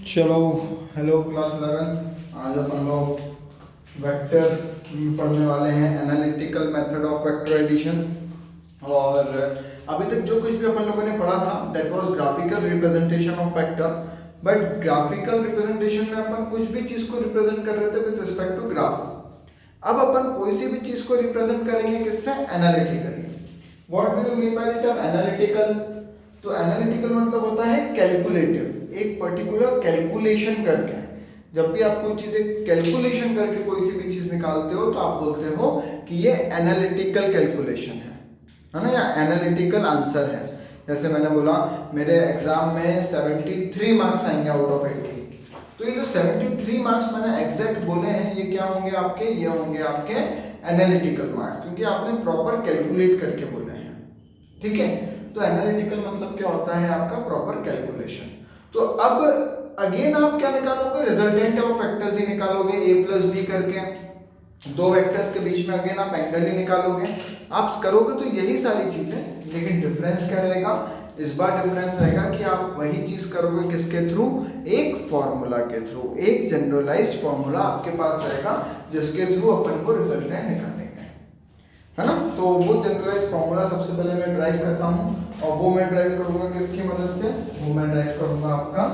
चलो, hello class 11। आज अपन लोग वेक्टर पढ़ने वाले हैं, analytical method of vector addition. और अभी तक जो कुछ भी अपन लोगों ने पढ़ा था that was graphical representation of vector. But graphical representation में अपन कुछ भी चीज को रिप्रेजेंट कर रहे थे विद रिस्पेक्ट टू ग्राफ। अब अपन कोई सी भी चीज को रिप्रेजेंट करेंगे किससे? Analytically. What do you mean by the term analytical? तो एनालिटिकल मतलब होता है कैलकुलेटिव, एक पर्टिकुलर कैलकुलेशन करके। जब भी आप कोई चीज कैलकुलेशन करके कोई सी भी चीज निकालते हो तो आप बोलते हो कि ये एनालिटिकल कैलकुलेशन है ना, या एनालिटिकल आंसर है। जैसे मैंने बोला मेरे एग्जाम में 73 मार्क्स आएंगे आउट ऑफ 80। तो ये जो 73 मार्क्स मैंने एग्जैक्ट बोले हैं ये क्या होंगे आपके? ये होंगे आपके एनालिटिकल मार्क्स, क्योंकि आपने प्रॉपर कैलकुलेट करके बोले हैं। ठीक है, तो एनालिटिकल मतलब क्या होता है? आपका प्रॉपर कैलकुलेशन। तो अब अगेन आप क्या निकालोगे? रिजल्टेंट ऑफ वेक्टर्स ही निकालोगे, a प्लस बी करके। दो वेक्टर्स के बीच में अगेन आप एंगल ही निकालोगे। आप करोगे तो यही सारी चीजें, लेकिन डिफरेंस क्या रहेगा? इस बार डिफरेंस रहेगा कि आप वही चीज करोगे किसके थ्रू? एक फॉर्मूला के थ्रू, एक जनरलाइज्ड फॉर्मूला आपके पास रहेगा जिसके थ्रू अपन को रिजल्टेंट निकालेंगे, है ना। तो वो जनरलाइज्ड फॉर्मूला सबसे पहले मैं ड्राइव करता हूं, और वो मैं ड्राइव करूंगा किसकी मदद से? वो मैं ड्राइव करूंगा आपका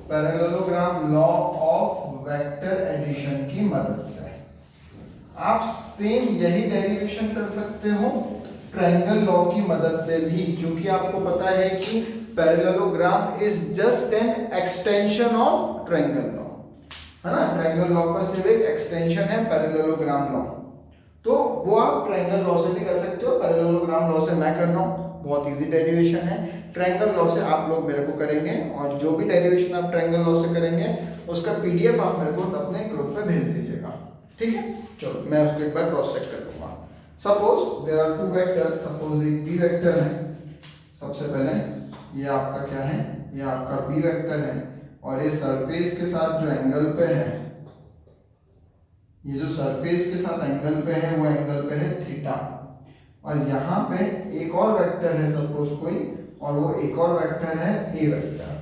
parallelogram law of vector addition की मदद से। आप सेम यही डेरिवेशन कर सकते हो ट्रायंगल लॉ की मदद से भी, क्योंकि आपको पता है कि parallelogram is just an extension of triangle law, है ना। ट्रायंगल लॉ का सिर्फ एक एक्सटेंशन है पैरेललोग्राम लॉ। तो वो आप ट्रायंगल लॉ से भी कर सकते हो, पैरेललोग्राम लॉ से मैं कर रहा हूँ, बहुत इजी डेरिवेशन है। ट्रायंगल लॉ से आप लोग मेरे को करेंगे, और जो भी डेरिवेशन आप ट्रायंगल लॉ से करेंगे उसका पीडीएफ आप मेरे को अपने ग्रुप पे भेज दीजिएगा। ठीक है, चलो मैं उसको एक बार क्रॉस चेक कर लूंगा। Suppose there are two vectors, suppose एक बी वेक्टर है। सबसे पहले ये आपका क्या है? ये आपका बी वेक्टर है, और ये सरफेस के साथ जो एंगल पे है, ये जो सरफेस के साथ एंगल पे है वो एंगल पे है थीटा। और यहाँ पे एक और वेक्टर है सपोज कोई, और वो एक और वेक्टर है ए वेक्टर,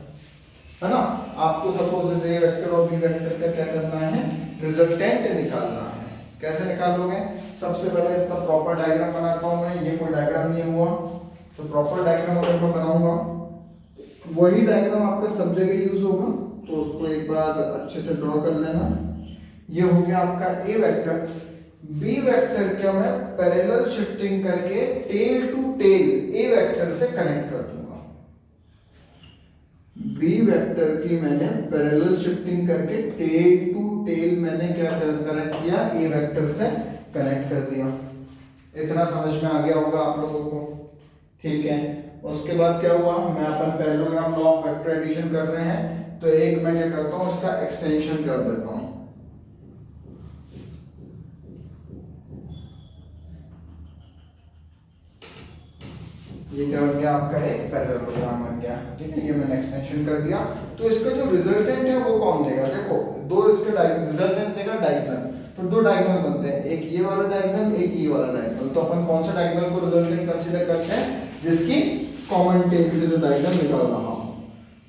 है ना। आपको सपोज ए वेक्टर और बी वेक्टर का क्या करना है? रिजल्टेंट निकालना है। कैसे निकालोगे? सबसे पहले इसका प्रॉपर डायग्राम बनाता हूं मैं। ये कोई डायग्राम नहीं हुआ, तो प्रॉपर डायग्राम अगर मैं बनाऊंगा, वही डायग्राम आपका सब जगह यूज होगा, तो उसको एक बार अच्छे से ड्रॉ कर लेना। ये हो गया आपका ए वेक्टर। बी वेक्टर क्या मैं पैरेलल शिफ्टिंग करके tail to tail A vector से कनेक्ट कर दूंगा। बी वेक्टर की मैंने पैरेलल शिफ्टिंग करके टेल टू टेल मैंने क्या कनेक्ट किया? ए वेक्टर से कनेक्ट कर दिया। इतना समझ में आ गया होगा आप लोगों को? ठीक है, उसके बाद क्या हुआ? मैं अपन parallelogram law of vector addition कर रहे हैं, तो एक मैं क्या करता हूं, इसका एक्सटेंशन कर देता हूं। ये क्या बन गया? आपका एक पैरेललोग्राम बन गया। ठीक है, ये मैंने एक्सटेंशन कर दिया। तो इसका जो रिजल्टेंट है वो कौन देगा? देखो, दो इसके रिजल्टेंट देगा डायगोनल। तो दो डायगोनल बनते हैं, एक ये वाला डायगोनल, एक ये वाला डायगोनल। तो अपन कौन सा डायगोनल को रिजल्टेंट कंसीडर करते हैं? जिसकी कॉमन टेल से जो डायगोनल निकल रहा हो,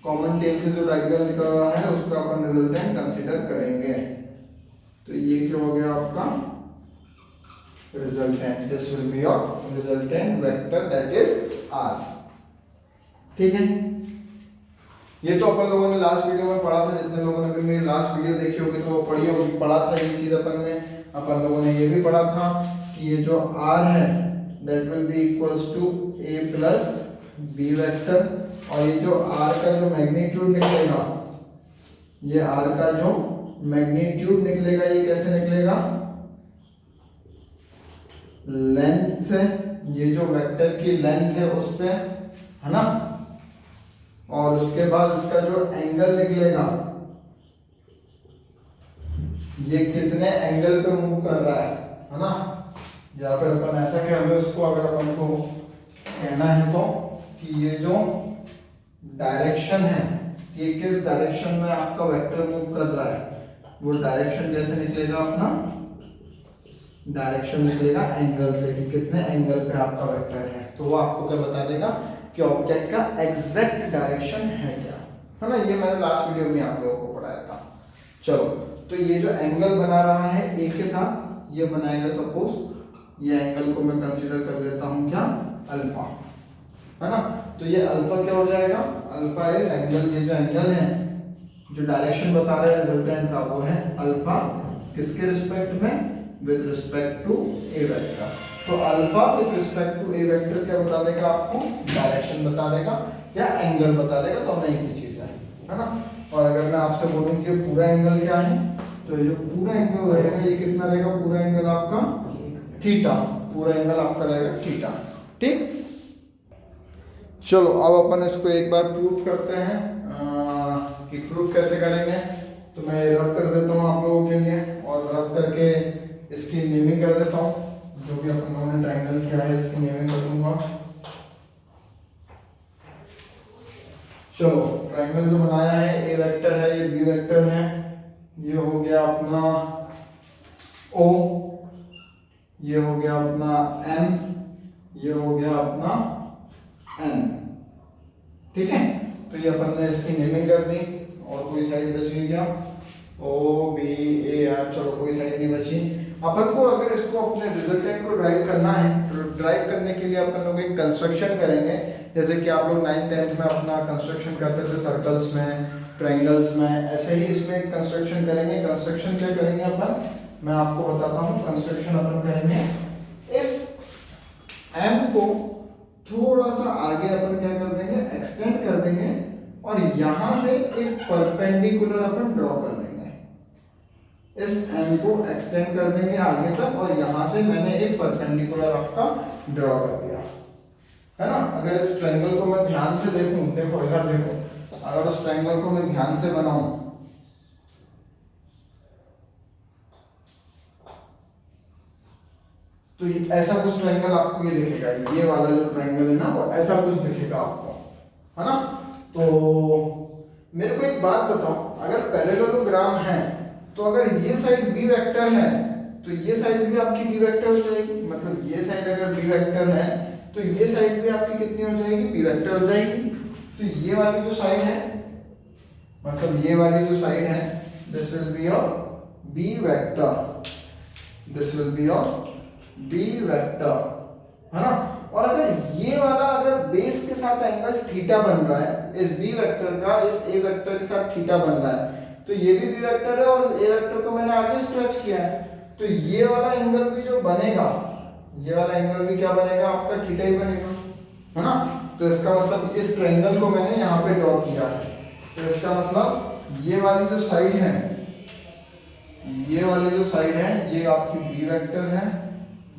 कॉमन टेल से जो डायगोनल निकल रहा है उसको अपन रिजल्टेंट कंसीडर करेंगे। तो ये क्या हो गया आपका resultant? This will be your resultant vector, that is R। ठीक है, ये तो अपन लोगों ने लास्ट वीडियो में पढ़ा था। जितने लोगों ने भी मेरी लास्ट वीडियो देखी होगी तो पढ़ी होगी, पढ़ा था ये चीज अपन लोगों ने ये भी पढ़ा था कि ये जो R है that will be equals to A plus B vector. और ये जो R का जो मैग्नीट्यूड निकलेगा, ये R का जो मैग्नीट्यूड निकलेगा, ये कैसे निकलेगा? लेंथ से, ये जो वेक्टर की लेंथ है उससे, है ना। और उसके बाद इसका जो एंगल निकलेगा, ये कितने एंगल पे मूव कर रहा है ना। या फिर अपन ऐसा कह लो इसको, अगर अपन को कहना है तो कि ये जो डायरेक्शन है, ये किस डायरेक्शन में आपका वेक्टर मूव कर रहा है, वो डायरेक्शन कैसे निकलेगा? अपना डायरेक्शन निकलेगा एंगल से, कि कितने एंगल पे आपका वेक्टर है। तो वो आपको क्या बता देगा? कि ऑब्जेक्ट का एग्जैक्ट डायरेक्शन है क्या, है ना। ये मैंने लास्ट वीडियो में आप लोगों को पढ़ाया था। चलो, तो ये जो एंगल बना रहा है ए के साथ, ये बनाएगा सपोज, ये एंगल को मैं कंसीडर कर लेता हूं क्या, अल्फा, है ना। तो ये अल्फा क्या हो जाएगा, अल्फा इज एंगल, ये जो एंगल है जो डायरेक्शन बता रहा है रिजल्टेंट का वो है अल्फा, किसके रिस्पेक्ट में, with respect to a vector. तो alpha with respect to a vector क्या बता देगा आपको, डायरेक्शन बता देगा या एंगल बता देगा, दोनों एक ही चीज है ना। और अगर मैं आपसे बोलूं कि पूरा एंगल क्या है, तो ये जो पूरा एंगल रहेगा ये कितना रहेगा, पूरा एंगल आपका थीटा, पूरा एंगल आपका रहेगा थीटा, ठीक। चलो अब अपन इसको एक बार प्रूफ करते हैं कि प्रूफ कैसे करेंगे। तो मैं रब कर देता हूँ आप लोगों के लिए, और रब करके इसकी नेमिंग कर देता हूँ। जो भी अपन लोगों ने ट्रायंगल किया है इसकी नेमिंग कर दूंगा। चलो, ट्रायंगल जो बनाया है, ए वेक्टर है, ये बी वेक्टर है, ये हो गया अपना ओ, ये हो गया अपना एम, ये हो गया अपना एन, ठीक है। तो ये अपन ने इसकी नेमिंग कर दी। और कोई साइड बची क्या, ओ बी ए आर, चलो कोई साइड नहीं बची। अपन को अगर इसको अपने रिजल्टेंट को ड्राइव करना है, तो ड्राइव करने के लिए अपन लोग एक कंस्ट्रक्शन करेंगे, जैसे कि आप लोग 9th 10th में अपना कंस्ट्रक्शन करते थे सर्कल्स में, ट्रायंगल्स में, ऐसे ही इसमें एक कंस्ट्रक्शन करेंगे। कंस्ट्रक्शन क्या करेंगे अपन, मैं आपको बताता हूँ। कंस्ट्रक्शन अपन करेंगे, इस एम को थोड़ा सा आगे अपन क्या कर देंगे, एक्सटेंड कर देंगे, और यहां से एक परपेंडिकुलर अपन ड्रॉ कर देंगे। इस एम को एक्सटेंड कर देंगे आगे तक, और यहां से मैंने एक परपेंडिकुलर आपका ड्रॉ कर दिया, है ना। अगर इस ट्रायंगल को मैं ध्यान से देखूं, देखो इधर देखो, अगर उस ट्रायंगल को मैं ध्यान से बनाऊं, तो ऐसा कुछ ट्रायंगल आपको ये दिखेगा, ये वाला जो ट्रायंगल है ना, वो ऐसा कुछ दिखेगा आपको, है ना। तो मेरे को एक बात बताओ, अगर पैरेललोग्राम है, तो अगर ये साइड बी वेक्टर है, तो ये साइड भी आपकी बी वेक्टर हो जाएगी। मतलब ये साइड अगर बी वेक्टर है, तो ये साइड भी आपकी कितनी हो जाएगी, बी वेक्टर हो जाएगी। तो ये वाली जो साइड है, मतलब ये वाली जो साइड है, this will be your B vector, this will be your B vector, है ना। और अगर ये वाला अगर बेस के साथ एंगल थीटा बन रहा है, इस बी वेक्टर का इस ए वेक्टर के साथ थीटा बन रहा है, तो ये भी बी वेक्टर है और ए वेक्टर को मैंने आगे स्ट्रेच किया है, तो ये वाला एंगल भी जो बनेगा, ये वाला एंगल भी क्या बनेगा, आपका थीटा ही बनेगा, है ना। तो इसका मतलब इस ट्रायंगल को मैंने यहाँ पे ड्रॉ किया है, तो इसका मतलब ये वाली जो साइड है, ये वाली जो साइड है, ये आपकी बी वेक्टर है,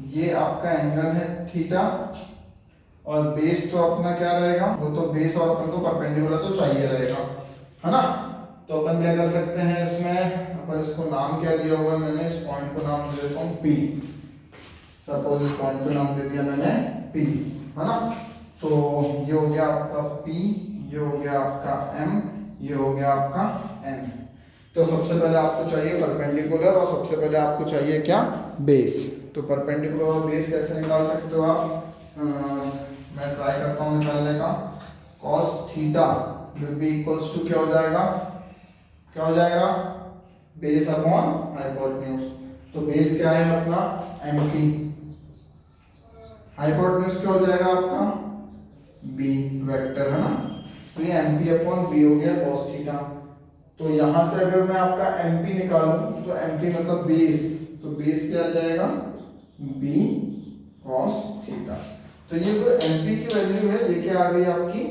ये आपका एंगल है थीटा, और बेस तो अपना क्या रहेगा, वो तो बेस और अपन को परपेंडिकुलर तो चाहिए रहेगा, है ना। तो अपन क्या कर सकते हैं इसमें, अपन इसको नाम क्या दिया हुआ है, मैंने इस पॉइंट को नाम दे देता हूँ P। सपोज इस पॉइंट को नाम दे दिया मैंने P, है ना। तो ये हो गया आपका P, ये हो गया आपका M, ये हो गया आपका N। तो सबसे पहले आपको चाहिए परपेंडिकुलर, और सबसे पहले आपको चाहिए क्या, बेस। तो परपेंडिकुलर और बेस कैसे निकाल सकते हो आप, मैं ट्राई करता हूँ निकालने का। cos theta will be equals to क्या हो जाएगा, क्या हो जाएगा, बेस अपॉन हाइपोटेन्यूज। तो बेस क्या है अपना एमपी, हाइपोटेन्यूज क्या हो जाएगा आपका बी वेक्टर, है ना। तो ये एमपी अपॉन बी हो गया cos थीटा। तो यहां से अगर मैं आपका एमपी निकालूं, तो एमपी मतलब बेस, तो बेस क्या आ जाएगा, बी cos थीटा। तो ये जो एमपी की वैल्यू है, ये क्या आ गई आपकी,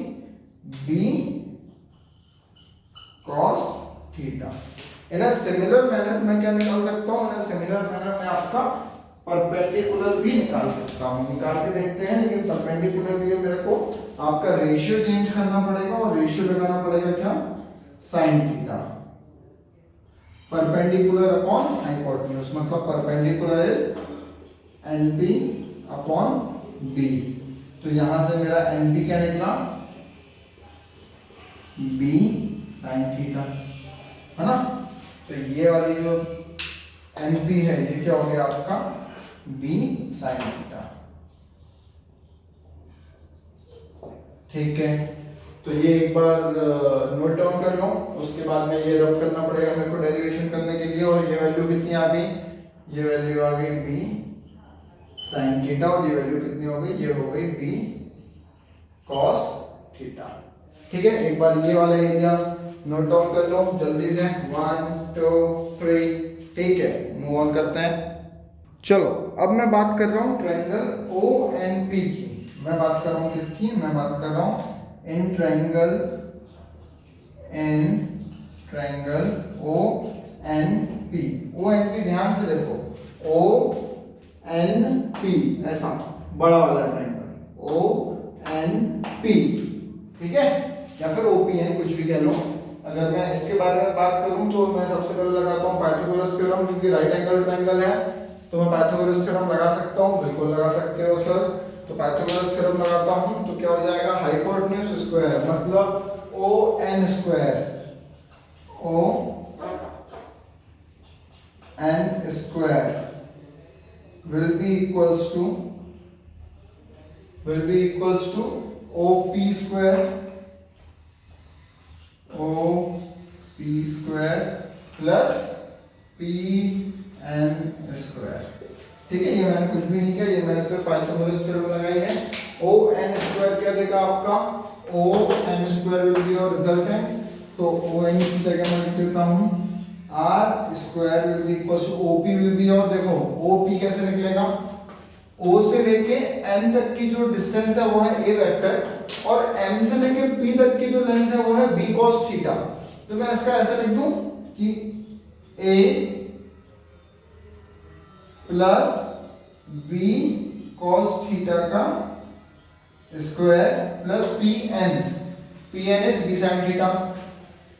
B cos theta. In a similar manner मैं क्या निकाल सकता हूँ, इन अ सिमिलर मैनर मैं आपका परपेंडिकुलर भी निकाल सकता हूँ। निकाल के देखते हैं, लेकिन परपेंडिकुलर के लिए मेरे को आपका रेशियो चेंज करना पड़ेगा, और रेशियो लगाना पड़ेगा क्या, sine theta. Perpendicular upon hypotenuse, मतलब perpendicular is NP upon B. तो यहां से मेरा एनपी क्या निकला, बी साइन थीटा, है ना। तो ये वाली जो एनपी है, ये क्या हो गया आपका बी साइन थीटा। ठीक है, तो ये एक बार नोट डाउन कर लो। उसके बाद में ये रब करना पड़ेगा मेरे को डेरिवेशन करने के लिए। और ये वैल्यू कितनी आ गई, ये वैल्यू आ गई बी साइन थीटा, और ये वैल्यू कितनी हो गई, ये हो गई बी कॉस थीटा। ठीक है, एक बार ये वाला एरिया नोट डाउन कर लो जल्दी से, 1 2 3। ठीक है, मूव ऑन करते हैं। चलो अब मैं बात कर रहा हूँ ट्रायंगल ओ एंड पी की। मैं बात कर रहा हूँ किसकी, मैं बात कर रहा हूँ in triangle O N P. O N P ध्यान से देखो, ओ एन पी ऐसा बड़ा वाला ट्रायंगल ओ एन पी, ठीक है, या फिर ओपीएन कुछ भी कह लो। अगर मैं इसके बारे में बात करूं तो मैं सबसे पहले लगाता हूं पाइथागोरस थ्योरम, क्योंकि राइट एंगल ट्रायंगल है तो मैं पाइथागोरस थ्योरम लगा सकता हूं। बिल्कुल लगा सकते हो सर। तो पाइथागोरस थ्योरम लगाता हूं तो क्या हो जाएगा, हाइपोटेन्यूज स्क्वायर मतलब O N square, O N square will be equals to OP square plus PN square। ठीक है, ये मैंने कुछ भी नहीं किया, ये मैंने सिर्फ पाइथागोरस थ्योरम लगाई है। ON स्क्वायर क्या देगा आपका, ON square will be your resultant. तो ON की जगह मैं लिख देता हूँ R square will be equal to OP will be, और देखो OP कैसे निकलेगा, O से लेके M तक की जो डिस्टेंस है वो है A वेक्टर, और M से लेके P तक की जो लेंथ है वो है B cos थीटा। तो मैं इसका ऐसे लिख दूं कि A plus B cos theta का square plus PN is B sin theta,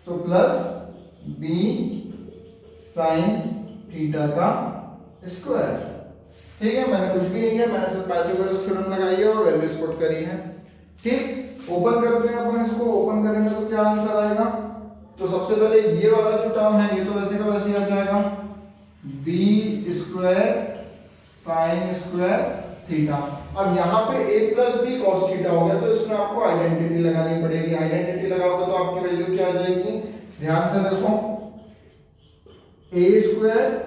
तो प्लस B sin थीटा का स्क्वायर। ठीक है, मैंने कुछ भी नहीं किया, मैंने सिर्फ पाइथागोरस थ्योरम लगाई है और वैल्यूज पुट करी है। ठीक, ओपन करते हैं अपन इसको। ओपन करेंगे तो क्या आंसर आएगा, तो सबसे पहले ये वाला जो टर्म है ये तो वैसे का वैसे आ जाएगा, b square sine square theta. अब यहाँ पे a plus B cos theta हो गया, तो इसमें आपको आइडेंटिटी लगानी पड़ेगी। आइडेंटिटी लगाओगे तो आपकी वैल्यू क्या आ जाएगी, ध्यान से देखो, a स्क्वायर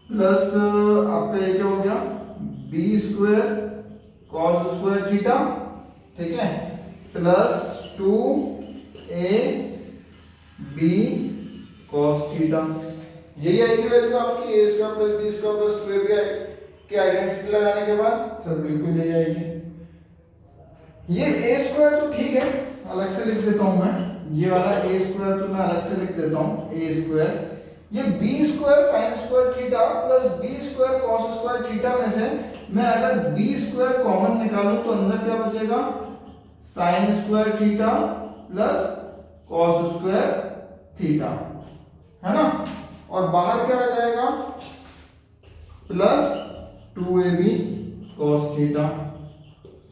प्लस आपका ये क्या हो गया, B square cos square theta, ठीक है, plus 2a b cos theta. यही आएगी वैल्यू आपकी a square plus b square plus 2ab की आइडेंटिटी लगाने के बाद। सर बिल्कुल यही आएगी। ये a स्क्वायर तो ठीक है, अलग से लिख देता हूं मैं, ये वाला a स्क्वायर तो मैं अलग से लिख देता हूं, a स्क्वायर। ये b square sine square theta plus b square cos square theta में से मैं अगर b स्क्वायर कॉमन निकालूं तो अंदर क्या बचेगा, sign square theta plus cos square theta, है ना, और बाहर क्या आ जाएगा, प्लस 2ab cos थीटा।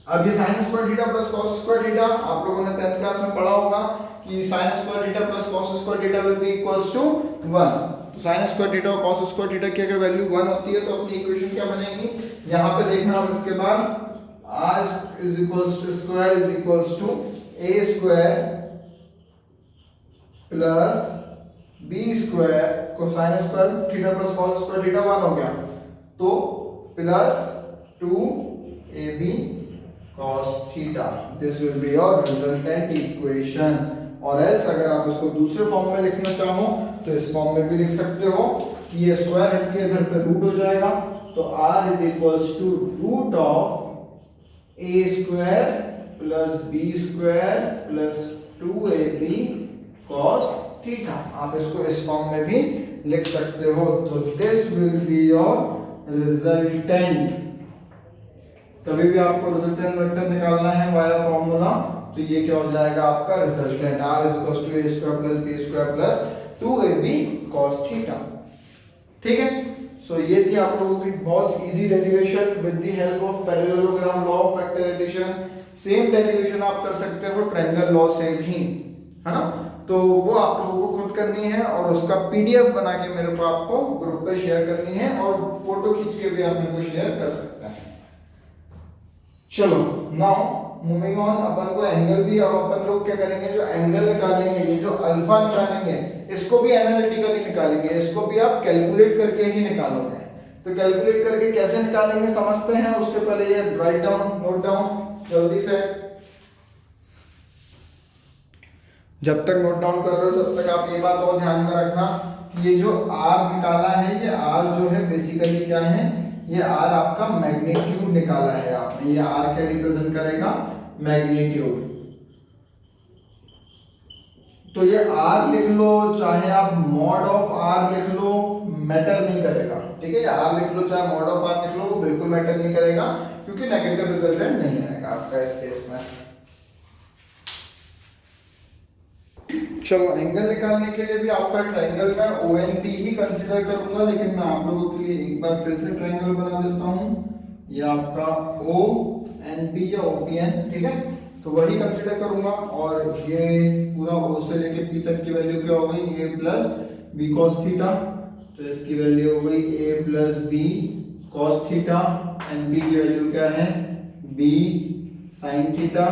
अब ये sine square theta plus cos square theta आप लोगों ने 10th क्लास में पढ़ा होगा कि sine square theta plus cos square theta will be equals to 1। तो साइन स्क्वायर थीटा और कॉस स्क्वायर थीटा की अगर वैल्यू 1 होती है तो अपनी इक्वेशन क्या बनेगी, यहां पे देखना अब इसके बाद r is equals to square is equals to a square plus b square को sine square theta plus cos square theta 1 हो गया, तो plus 2ab cos theta. This will be your resultant equation. और एल्स अगर आप इसको दूसरे form में लिखना चाहो तो इस फॉर्म में भी लिख सकते हो कि ये स्क्वायर हट के इधर पे रूट हो जाएगा, तो r is equals to root of a square plus b square plus 2ab cos theta. आप इसको इस फॉर्म में भी लिख सकते हो। तो this will be your resultant. कभी भी आपको रिजल्टेंट वेक्टर निकालना है वाया फॉर्मूला तो ये क्या हो जाएगा आपका resultant, r is equal to a square plus b square plus 2ab cos theta. ठीक है, सो ये थी आप लोगों की बहुत easy derivation with the help of parallelogram, law of vector addition. Same derivation आप कर सकते हो ट्रायंगल लॉ से भी, है ना, तो वो आप लोगों को खुद करनी है और उसका पीडीएफ बना के मेरे को आपको ग्रुप पे शेयर करनी है और फोटो खींच के भी आप मेरे को शेयर कर सकते हैं। चलो नाउ मूविंग ऑन अपन को एंगल भी, अब अपन लोग क्या करेंगे, जो एंगल निकालेंगे, ये जो अल्फा निकालेंगे, इसको भी एनालिटिकली निकालेंगे, इसको भी आप कैलकुलेट करके ही निकालोगे। तो कैलकुलेट करके कैसे निकालेंगे समझते हैं। उसके पहले ये राइट डाउन, नोट डाउन जल्दी से। जब तक नोट डाउन कर रहे हो तब तक आप ये बात और ध्यान में रखना कि ये जो आर निकाला है, ये आर जो है बेसिकली क्या है, ये आर आपका मैग्नीट्यूड निकाला है आपने। ये आर क्या रिप्रेजेंट करेगा, मैग्नीट्यूड। तो ये आर लिख लो, चाहे आप मॉड ऑफ आर लिख लो, मैटर नहीं करेगा, ठीक है। आर लिख लो चाहे मॉड ऑफ आर लिख लो, वो बिल्कुल मैटर नहीं करेगा, क्योंकि नेगेटिव रिजल्टेंट नहीं आएगा आपका इस केस में। चलो, एंगल निकालने के लिए भी आपका ट्रायंगल में ONT ही कंसीडर करूंगा, लेकिन मैं आप लोगों के लिए एक बार फिर से ट्रायंगल बना देता हूं। ये आपका ONP या OPN, ठीक है, तो वही कंसीडर करूंगा। और ये पूरा O से लेके P तक की वैल्यू क्या हो गई, A plus B cos theta. तो इसकी वैल्यू हो गई A plus B cos theta, and B की वैल्यू क्या है, B साइन थीटा,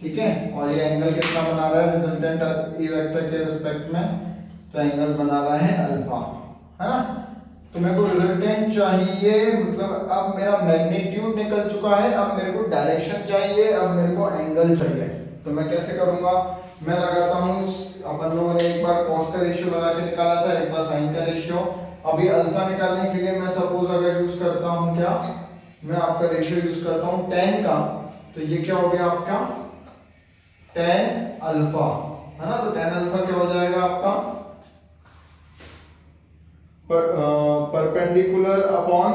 ठीक है। और ये एंगल कितना बना रहा है, रिजल्टेंट ए वेक्टर के रिस्पेक्ट में, तो एंगल बना रहा है अल्फा, है ना। तो मेरे को रिजल्टेंट चाहिए, मतलब अब मेरा मैग्नीट्यूड निकल चुका है, अब मेरे को डायरेक्शन चाहिए, अब मेरे को एंगल चाहिए। तो मैं कैसे करूंगा, मैं लगाता हूँ, अपन लोगों ने एक बार कॉस का रेशियो लगा के निकाला था, एक बार साइन का रेशियो। अभी अल्फा निकालने के लिए मैं सपोज अगर यूज करता हूँ क्या, मैं आपका रेशियो यूज करता हूँ tan का, तो ये क्या हो गया आपका tan अल्फा, है ना। तो tan अल्फा क्या हो जाएगा आपका परपेंडिकुलर अपॉन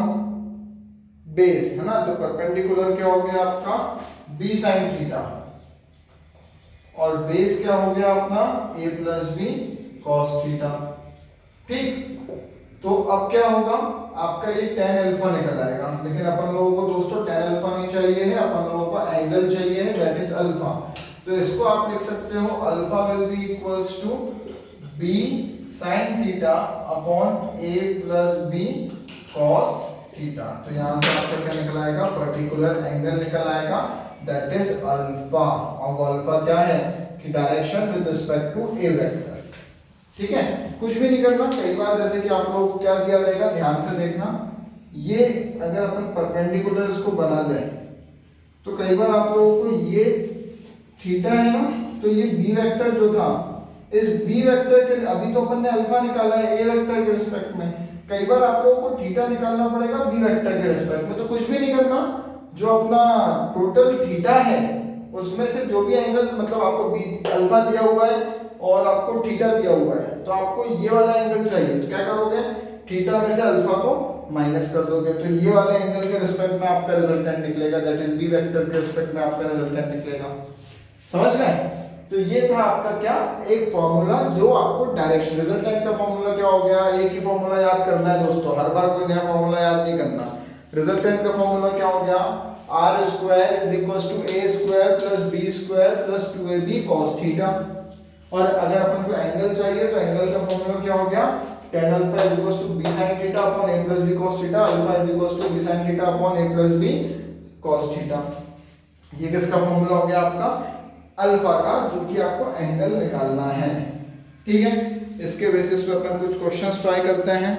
बेस, है ना। तो परपेंडिकुलर क्या हो गया आपका b साइन थीटा, और बेस क्या हो गया अपना a plus B cos theta, ठीक। तो अब क्या होगा आपका, ये tan अल्फा निकल आएगा, लेकिन अपन लोगों को दोस्तों tan अल्फा नहीं चाहिए है, अपन लोगों को एंगल चाहिए है, दैट इज अल्फा। तो इसको आप लिख सकते हो, alpha will be equals to b sin theta upon a plus b cos theta. तो यहां से आपका क्या निकल आएगा, पर्टिकुलर एंगल निकल आएगा, दैट इज अल्फा। और अल्फा क्या है कि direction with respect to a vector, ठीक है। कुछ भी नहीं करना, कई बार जैसे कि आप लोगों को क्या दिया रहेगा, ध्यान से देखना, ये अगर अपन परपेंडिकुलर इसको बना दें, तो कई बार आप लोगों को ये थीटा है ना, तो ये b वेक्टर जो था, इस b वेक्टर के, अभी तो अपन ने अल्फा निकाला है a वेक्टर के रिस्पेक्ट में, कई बार आप लोगों को थीटा निकालना पड़ेगा b वेक्टर के रिस्पेक्ट में। तो कुछ भी नहीं करना, जो अपना टोटल थीटा है उसमें से जो भी एंगल, मतलब आपको b अल्फा दिया हुआ है और आपको थीटा दिया हुआ है, तो आपको ये वाला एंगल चाहिए, तो क्या करोगे, थीटा में से अल्फा को माइनस कर दोगे, तो ये वाले एंगल के रिस्पेक्ट में आपका रिजल्टेंट निकलेगा, दैट इज b वेक्टर के रिस्पेक्ट में आपका रिजल्टेंट निकलेगा। समझ गए। तो ये था आपका क्या, एक फॉर्मूला जो आपको डायरेक्शन, रिजल्टेंट का फॉर्मूला क्या हो गया, एक ही फॉर्मूला याद करना है दोस्तों, हर बार कोई नया फॉर्मूला याद नहीं करना। रिजल्टेंट का फॉर्मूला क्या हो गया, r square is equals to a square plus b square plus 2ab cos theta. और अगर अपन को एंगल चाहिए, तो एंगल का फॉर्मूला क्या हो गया, tan alpha is equals to b sin theta upon a plus b cos theta, alpha is equals to b sin theta upon a plus b cos theta. ये किसका फॉर्मूला हो गया आपका, अल्फा का, जो कि आपको एंगल निकालना है, ठीक है। इसके बेसिस पे अपन कुछ क्वेश्चंस ट्राई करते हैं।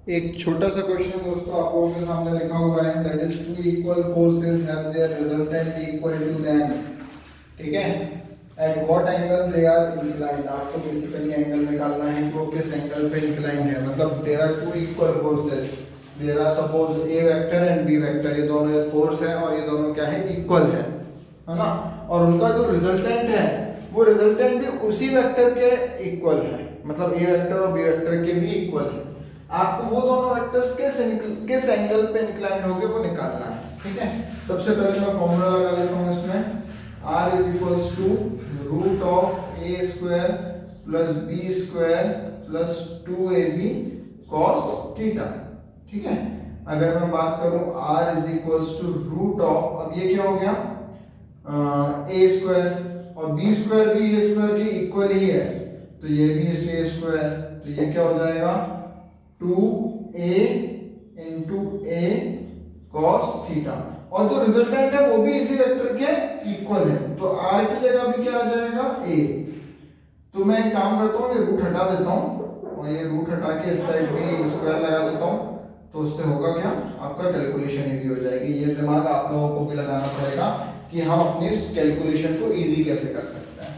एक छोटा सा क्वेश्चन दोस्तों आप लोगों के सामने लिखा हुआ है, that is two equal forces have their resultant equal to them, ठीक है, at what angle they are inclined. आपको बेसिकली एंगल निकालना है कि वो किस एंगल पे इंक्लाइंड है, मतलब there are two equal forces, there are suppose a vector and b vector, ये दोनों फोर्स है और ये दोनों क्या है, इक्वल है ना। और उनका जो रिजल्टेंट है, वो रिजल्टेंट भी उसी वेक्टर के इक्वल है, मतलब a वेक्टर और b वेक्टर के भी इक्वल है। आपको वो दोनों वेक्टर्स किस एंगल पे इंक्लाइंड होंगे वो निकालना है, ठीक है। सबसे पहले मैं फॉर्मूला लगा देता हूं इसमें, r is equals to root of a square plus b square plus 2ab cos theta, ठीक है। अगर मैं बात करूं r is equals to root of, अब ये क्या हो गया, a स्क्वायर और b स्क्वायर भी a स्क्वायर के इक्वल ही है, तो ये भी इसलिए a स्क्वायर, तो ये क्या हो जाएगा 2a into a cos theta. और जो रिजल्टेंट है वो भी इसी वेक्टर के इक्वल है, तो r की जगह भी क्या आ जाएगा a। तो मैं एक काम करता हूँ, ये रूट हटा देता हूँ और ये रूट हटा के इस साइड पे स्क्वायर लगा देता हूँ, तो उससे होगा क्या, आपका कैलकुलेशन इजी हो जाएगी। ये दिमाग आप लोगों को भी लगाना पड़ेगा कि हम अपनी कैलकुलेशन को इजी कैसे कर सकते हैं।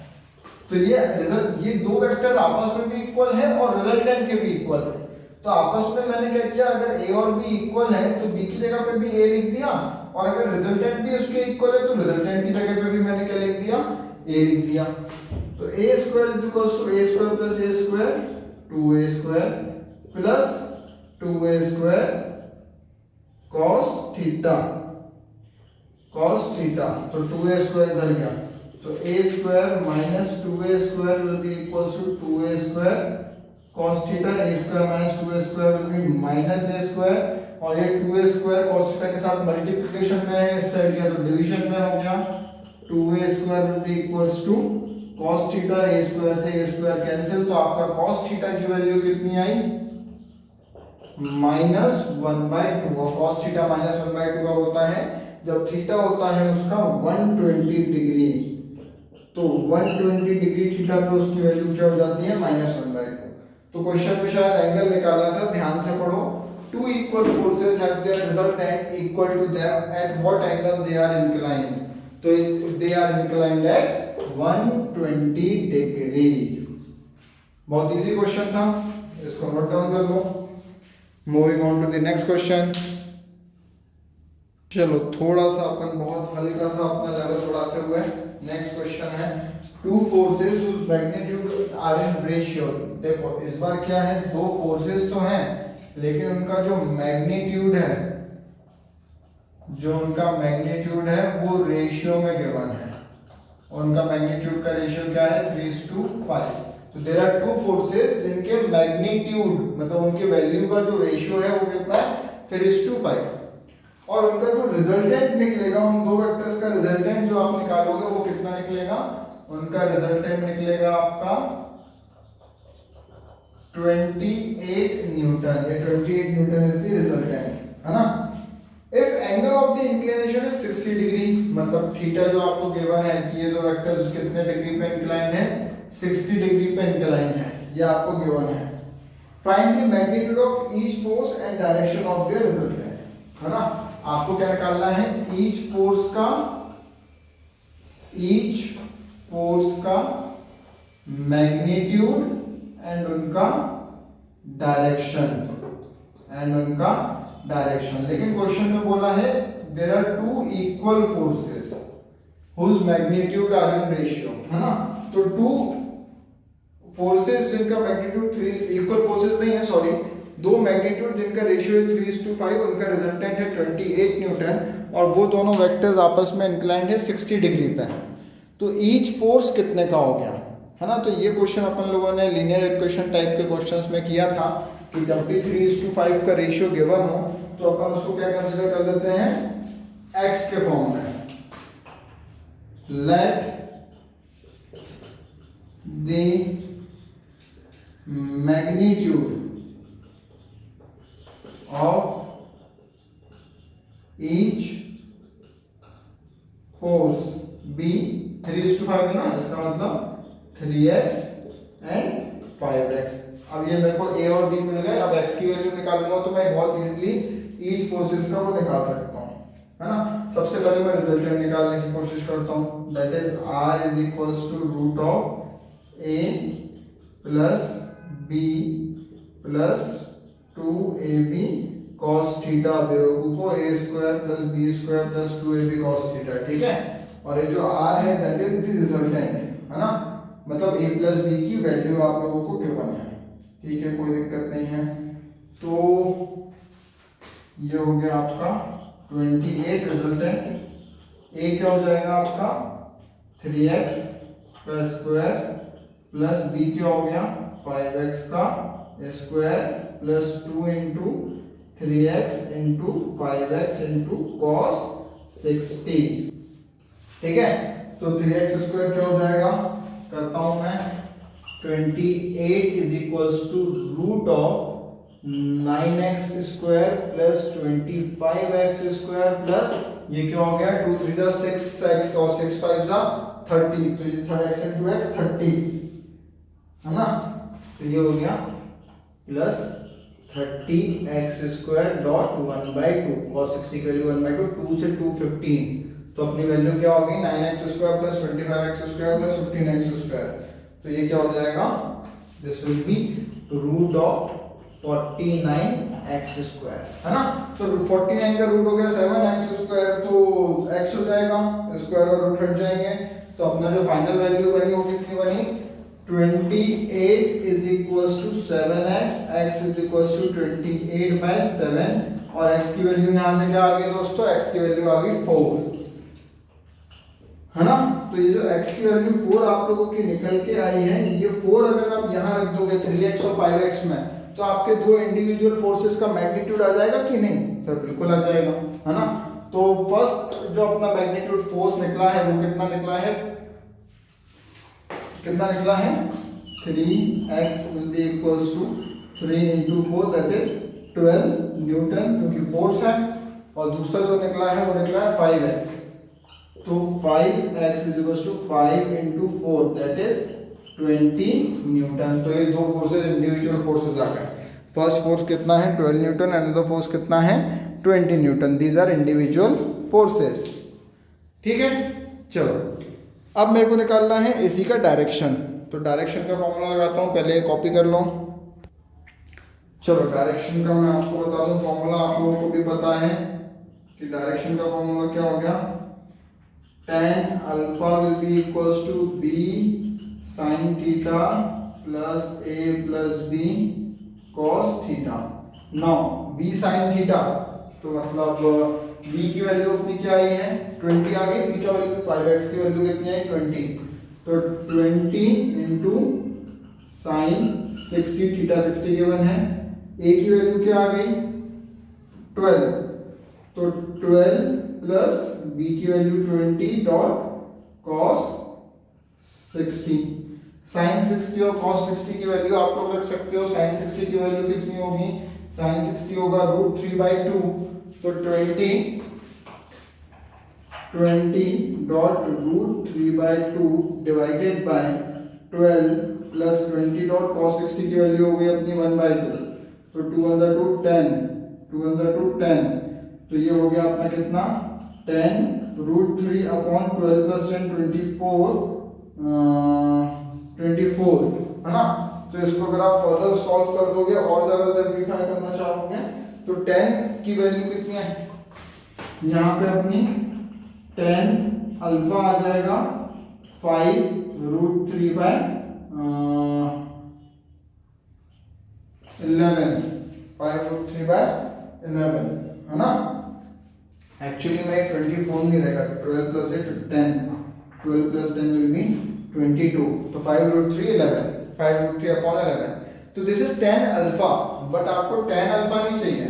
तो ये दो वेक्टर्स आपस में भी इक्वल है और रिजल्टेंट के भी इक्वल है। तो आपस में मैंने क्या किया, अगर a और b इक्वल है तो b की जगह पे भी a लिख दिया, और अगर रिजल्टेंट भी उसके इक्वल है तो रिजल्टेंट की जगह पे भी मैंने क्या लिख दिया, a लिख दिया। तो a square is equals to a square plus a square 2a square plus 2a square cos theta तो 2a स्क्वायर इधर गया, तो a square minus 2a square will be equals to 2a square cos theta, a square minus 2a square will be minus a square, और ये 2a square cos theta के साथ multiplication में है, इस साइड गया तो डिवीजन में हो गया, 2a square will be equals to cos theta, a square से a स्क्वायर कैंसिल, तो आपका cos थीटा की वैल्यू कितनी आई, माइनस 1/2। और cos थीटा माइनस 1/2 का होता है जब थीटा होता है उसका 120 डिग्री, तो 120 डिग्री थीटा पे उसकी वैल्यू क्या हो जाती है, -1/2। तो क्वेश्चन में शायद एंगल निकालना था, ध्यान से पढ़ो। Two equal forces have their resultant equal to them at what angle they are inclined, तो they are inclined at 120 degree. बहुत इजी क्वेश्चन था, इसको नोट डाउन कर लो। Moving on to the next question. चलो थोड़ा सा अपन बहुत हल्का सा अपना लेवल बढ़ाते हुए नेक्स्ट क्वेश्चन है, two forces whose magnitude are in ratio। देखो इस बार क्या है, दो फोर्सेस तो हैं लेकिन उनका जो मैग्नीट्यूड है वो रेशियो में गिवन है, और उनका मैग्नीट्यूड का रेशियो क्या है, 3:5। तो देयर आर टू फोर्सेस जिनके मैग्नीट्यूड मतलब उनके वैल्यू का जो रेशियो है वो कितना है, 3:5, और उनका जो रिजल्टेंट निकलेगा, उन दो वेक्टर्स का रिजल्टेंट जो आप निकालोगे वो कितना निकलेगा, उनका रिजल्टेंट निकलेगा आपका 28 न्यूटन। ये 28 न्यूटन इज द रिजल्टेंट, है ना। If angle of the inclination is 60 degree, मतलब थीटा जो आपको गिवन है कि ये दो वेक्टर्स कितने डिग्री पे इंक्लाइंड है, 60 डिग्री पे इंक्लाइंड है, ये आपको गिवन है। Find the magnitude of each force and direction of their resultant, है ना। आपको क्या निकालना है, ईच फोर्स का मैग्नीट्यूड एंड उनका डायरेक्शन। लेकिन क्वेश्चन में बोला है there are two equal forces whose magnitude are in ratio, है ना। तो टू फोर्सेस जिनका मैग्नीट्यूड 3 इक्वल फोर्सेस नहीं है, सॉरी, दो मैग्नीट्यूड जिनका रेशियो है 3:5, उनका रिजल्टेंट है 28 न्यूटन, और वो दोनों वेक्टर्स आपस में इंक्लाइंड है 60 डिग्री पे। तो ईच फोर्स कितने का हो गया, है ना। तो ये क्वेश्चन अपन लोगों ने लीनियर इक्वेशन टाइप के क्वेश्चंस में किया था कि जब भी 3:5 का रेशियो गिवन हो तो अपन उसको क्या कंसीडर कर लेते हैं, x के फॉर्म में। Let the magnitude of each force be 3:5 है ना, इसका मतलब 3x and 5x। अब ये मेरे को a और b मिल गए, अब x की वैल्यू निकालूंगा तो मैं बहुत इजीली ईच फोर्सेस का वो निकाल सकता हूँ, है ना। सबसे पहले मैं रिजल्टेंट निकालने की कोशिश करता हूँ, that is r is equals to root of a plus b plus 2ab cos theta, बेवकूफो, a square plus b square plus 2ab cos theta, ठीक है। और ये जो r है दैट इज द रिजल्टेंट, है ना, मतलब a प्लस b की वैल्यू आप लोगों को गिवन है, ठीक है, कोई दिक्कत नहीं है। तो ये हो गया आपका 28 रिजल्टेंट। a क्या हो जाएगा आपका 3x plus square plus b क्या हो गया 5x का square plus 2 into 3x into 5x into cos 60, ठीक है। तो 3x स्क्वायर क्या हो जाएगा, करता हूं मैं, 28 is equals to root of 9x square plus 25x square plus ये क्या हो गया 2 3 जा 6x और 6 5 जा 30, तो ये 3x and 2x 30 है ना, तो ये हो गया plus 30x square dot 1/2 cos 60 की वैल्यू 1/2, 2 से 2 15, तो अपनी वैल्यू क्या होगी 9x square plus 25x square plus 15x square, तो ये क्या हो जाएगा, this will be root of 49x square, है ना। तो 49 का रूट हो गया 7x स्क्वायर, तो x हो जाएगा, स्क्वायर और रूट हट जाएंगे, तो अपना जो फाइनल वैल्यू बनी वो कितनी बनी 28 is equals to 7x, x is equals to 28/7 और x की वैल्यू यहां से क्या आ गई दोस्तों, x की वैल्यू आ गई 4, है ना। तो ये जो x की वैल्यू 4 आप लोगों की निकल के आई है, ये 4 अगर आप यहां रख दोगे 3x और 5x में, तो आपके दो इंडिविजुअल फोर्सेस का मैग्नीट्यूड आ जाएगा कि नहीं सर, बिल्कुल आ जाएगा, है ना। तो फर्स्ट जो अपना मैग्नीट्यूड फोर्स निकला है वो कितना निकला है, 3x will be equals to 3 into 4 that is 12 Newton, क्योंकि फोर्स है, और दूसरा जो निकला है वो निकला है 5x, तो 5x is equals to 5 into 4 that is 20 Newton. तो ये दो फोर्सेस इंडिविजुअल फोर्सेस आ गए, फर्स्ट फोर्स कितना है 12 न्यूटन, अनदर फोर्स कितना है 20 newton, these are individual forces, ठीक है। चलो अब मेरे को निकालना है इसी का डायरेक्शन, तो डायरेक्शन का फॉर्मूला लगाता हूँ, पहले कॉपी कर लो। चलो डायरेक्शन का मैं आपको बता दूं फॉर्मूला, आप लोगों को भी पता है कि डायरेक्शन का फॉर्मूला क्या हो गया, tan alpha will be equals to b sin theta plus a plus b cos theta. Now b sin theta, तो मतलब b की वैल्यू अपनी क्या आई है 20 आ गई, b का वैल्यू 5x की वैल्यू कितनी आई 20, तो 20 इंटू साइन 60, थीटा 60 गिवन है, a की वैल्यू क्या आ गई 12, तो 12 प्लस b की वैल्यू 20 डॉट cos 60, साइन 60 और cos 60 की वैल्यू आप लोग रख सकते हो, साइन 60 की वैल्यू कितनी होगी, साइन 60 होगा √3/2, तो 20 dot √3/2 divided by 12 plus 20 dot cos 60 की वैल्यू हो गई अपनी 1/2, तो 2 * 2 10, 2 * 2 10, तो ये हो गया अपना कितना 10 √3/12 प्लस 10 24, है ना। तो इसको अगर आप फर्दर सॉल्व कर दोगे और ज्यादा सिंपलीफाई करना चाहोगे, तो 10 की वैल्यू कितनी है, यहाँ पे अपनी tan अल्फा आ जाएगा 5 √3/11, 5 √3/11, है ना। एक्चुअली में 24 नहीं रहेगा, 12 प्लस 8 10, 12 प्लस 10 विल बी 22, तो 5 √3 11, 5 √3/11, तो this is tan alpha, but आपको tan अल्फा नहीं चाहिए,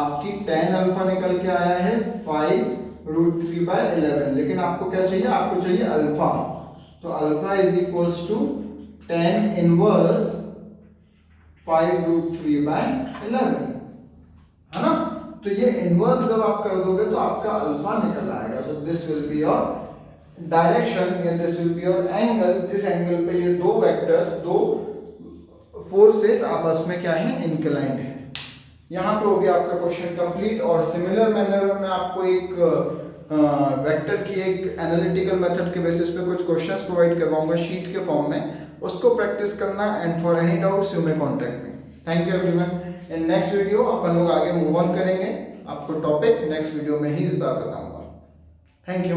आपकी tan अल्फा निकल के आया है 5 √3/11, लेकिन आपको क्या चाहिए, आपको चाहिए अल्फा, तो alpha is equals to tan inverse 5 √3/11, है ना। तो ये इनवर्स जब आप कर दोगे तो आपका अल्फा निकल आएगा, so this will be your direction and this will be your angle, जिस एंगल पे ये दो वेक्टर्स, दो फोर्सेस आपस में क्या है इंक्लाइंड है। यहाँ पे हो गया आपका क्वेश्चन कंप्लीट, और सिमिलर मैनर में मैं आपको एक वेक्टर की एक एनालिटिकल मेथड के बेसिस पे कुछ क्वेश्चंस प्रोवाइड करवाऊंगा शीट के फॉर्म में, उसको प्रैक्टिस करना, and for any doubts you may contact me. Thank you everyone. In next video अपन लोग आगे मूव ऑन करेंगे, आपको टॉपिक नेक्स्ट वीडियो में ही इस बार बताऊंगा। Thank you.